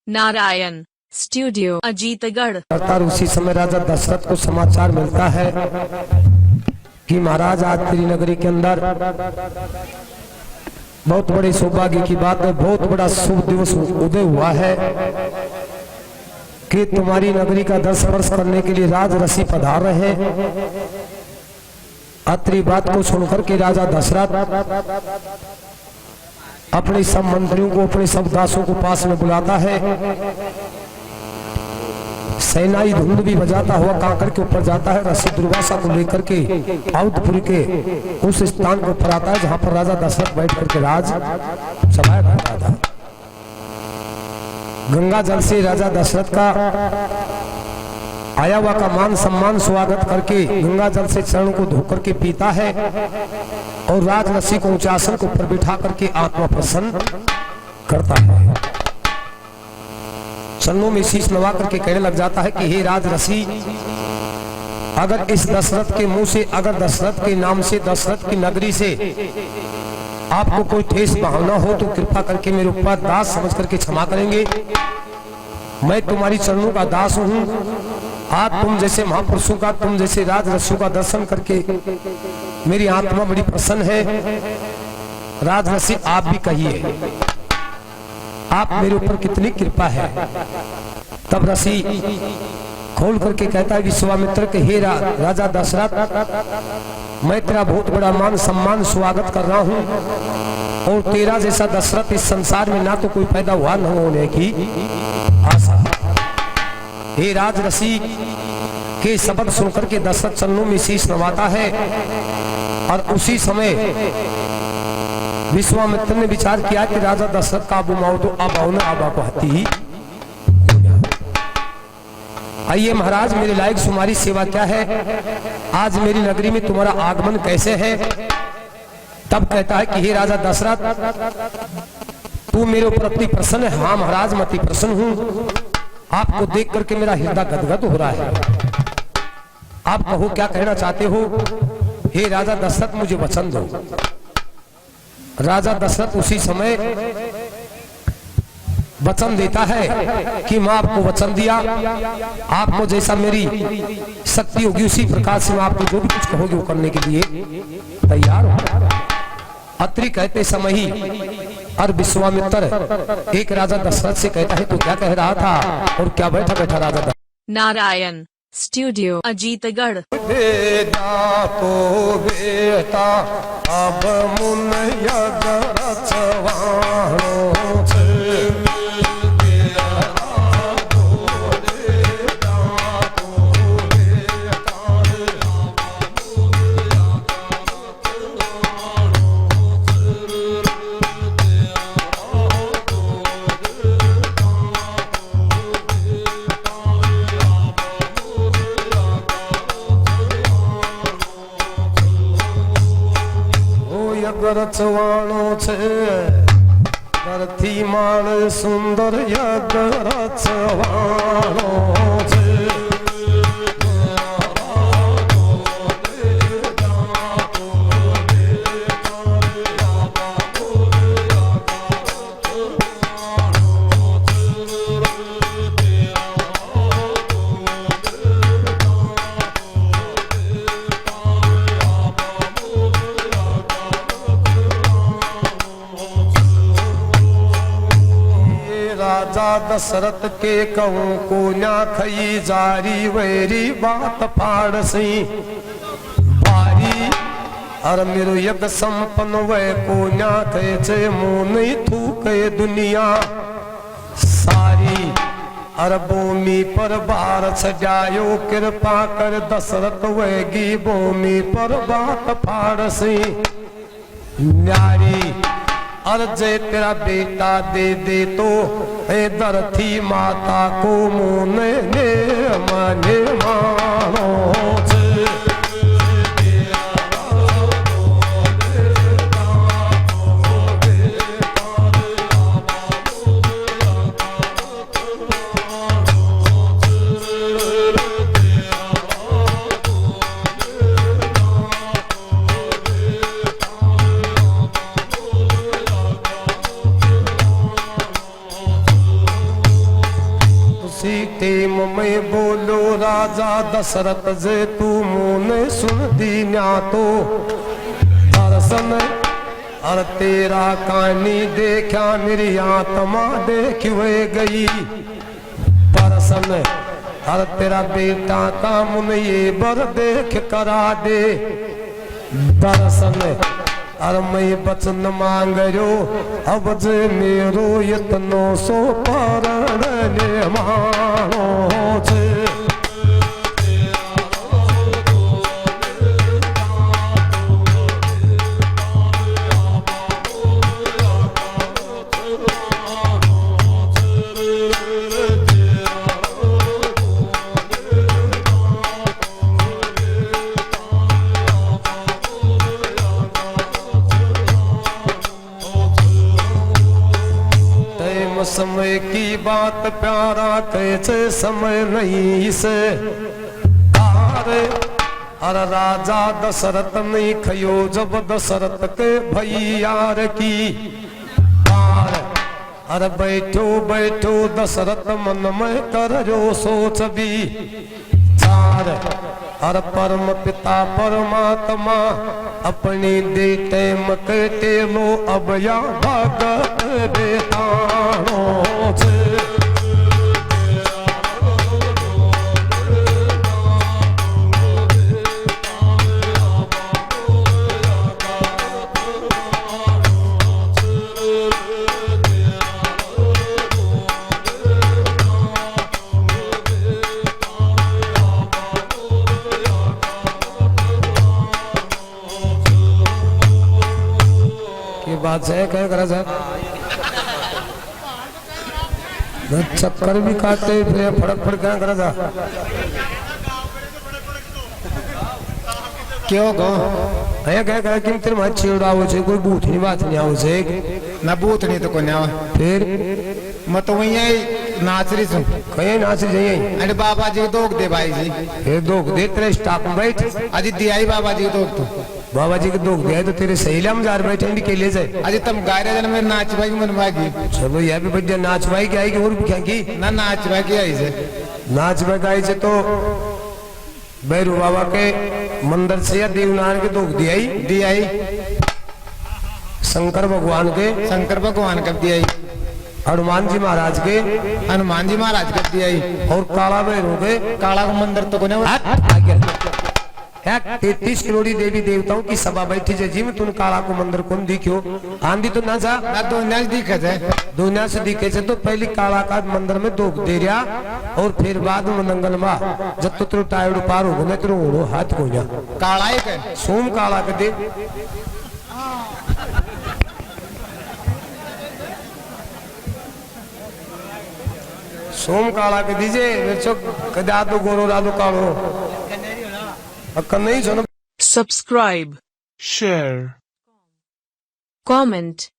Narayan studio Ajitgarh. उसी समय राजा दशरथ को समाचार मिलता है कि महाराज आज तेरी नगरी के अंदर बहुत बड़े सौभाग्य की बात है, बहुत बड़ा शुभ दिवस उदय हुआ है कि तुम्हारी नगरी का दर्शन करने के लिए राजऋषि पधार रहे हैं। अत्रि बात को सुनकर के राजा दशरथ अपने सब मंत्रियों को, अपने सब दासों को पास में बुलाता है। सेनाई धुंध भी बजाता हुआ कांकर के ऊपर जाता है, ऋषि दुर्वासा को लेकर के अवधपुरी के उस स्थान को पर आता है जहां पर राजा दशरथ बैठ करके राज सभाएं करता था। गंगा जल से राजा दशरथ का आया हुआ का मान सम्मान स्वागत करके गंगा जल से चरण को धोकर के पीता है और राजऋषि को ऊंचे आसन को ऊपर बिठा करके आत्मा प्रसन्न करता है। चरणों में शीश नवा करके कहने लग जाता है कि हे राजऋषि, अगर इस दशरथ के मुंह से, अगर दशरथ के नाम से, दशरथ की नगरी से आपको कोई ठेस भावना हो तो कृपा करके मेरे ऊपर दास समझ करके क्षमा करेंगे। मैं तुम्हारी चरणों का दास हूँ। आज तुम जैसे महापुरुषों का, तुम जैसे राजऋषियों का दर्शन करके मेरी आत्मा बड़ी प्रसन्न है। राजऋषि आप भी कहिए, आप मेरे ऊपर कितनी कृपा है। तब ऋषि खोल करके कहता है विश्वामित्र के हे राजा दशरथ, मैं तेरा बहुत बड़ा मान सम्मान स्वागत कर रहा हूँ और तेरा जैसा दशरथ इस संसार में ना तो कोई पैदा हुआ न होने की आशा। हे राजऋषि के शब्द सुनकर के दशरथ चरणों में शीश नवाता है और उसी समय विश्वामित्र ने विचार किया कि राजा दशरथ का बुमाओ तो अब न आबा को हती। आइए महाराज, मेरे लायक तुम्हारी सेवा क्या है, आज मेरी नगरी में तुम्हारा आगमन कैसे है। तब कहता है कि हे राजा दशरथ, तू मेरे ऊपर अति प्रसन्न है। हाँ महाराज, मैं अति प्रसन्न हूँ। आपको देख करके मेरा हृदय गदगद हो रहा है। आप कहो क्या कहना चाहते हो। हे राजा दशरथ, मुझे वचन दो। राजा दशरथ उसी समय वचन देता है कि मैं आपको वचन दिया, आपको जैसा मेरी शक्ति होगी उसी प्रकार से मैं आपको जो भी कुछ कहोगे वो करने के लिए तैयार हूं। अत्रि कहते समय ही और विश्वामित्र एक राजा दशरथ से कहता है तो क्या कह रहा था और क्या बैठा बैठा राजा दशरथ। नारायण स्टूडियो अजीतगढ़। तो बेटा अब मुन यग रचवाणो रचवाणो छे धरती माण सुंदर यग रचवाणो छे। दशरथ के कहूँ को ना खई जारी वैरी बात फाड़ सी बारी और मेरो यज्ञ संपन्न वह को ना कहे चे मुँह नहीं थूके दुनिया सारी। और भूमि पर बार सजायो कृपा कर दशरथ वही भूमि पर बात फाड़ सी न्यारी। और जे तेरा बेटा दे दे तो हे धरती माता को मुँह ने माने मानो। उसी टेम में बोलो राजा दशरथ जे तू मुने सुन दी न्या तो दर्शन और तेरा कहानी देखा मेरी आत्मा देख हुए गई परसन और तेरा बेटा का मुन ये बर देख करा दे दर्शन और मैं बचन मांग रो अब जे मेरो यत्नो सो पारण मानो छे समय की बात प्यारा कैसे समय नहीं से अरे राजा दशरथ नहीं खयो जब दशरथ के भैयार की अरे बैठो बैठो दशरथ मन में कर जो सोच भी चार अरे परम पिता परमात्मा अपनी देते मकते लो अब या भगत बेतानो छे बात है क्या करा जाए चक्कर भी काटे फिर फड़क फड़क क्या करा जा क्यों गो है क्या करा कि तेरे मां चिड़ा हो छे कोई बूथ नहीं बात नहीं आओ छे ना बूथ नहीं तो कोन्या फिर मत वही नाचरी सुन कहीं नाच जाइए अरे बाबा जी दोग दे भाई जी फिर दोग दे तेरे स्टाफ में बैठ अजी दिया ही बाबा जी दोग तो बाबा जी के दोग दिया तो तेरे सहेलिया में जार बैठे भी के ले जाए अजी तुम गायरे जन में नाच भाई मन मागी चलो यह भी बढ़िया नाच भाई की आएगी और भी क्या की ना नाच भाई की आई से नाच भाई आई से तो भैरू बाबा के मंदिर से या देवनारायण के दोग दिया ही शंकर भगवान कब दिया ही हनुमान जी महाराज कब दिया ही और काला भैरू के काला का मंदिर तो कोने 33 करोड़ी देवी देवताओं की सभा बैठी है जी में तुम काला को मंदिर कौन दिखो आंधी तो ना जा ना दुनिया से दिखे थे दुनिया से दिखे थे तो पहली काला का मंदिर में दोग दे रहा और फिर बाद में नंगल मा जब तो तेरे टायर पार हो गए तेरे ओढ़ो हाथ को जा काला एक है सोम काला के दे सोम काला के दीजिए कदा तो गोरो राधो कालो अक्का नहीं सुनो subscribe, share, comment,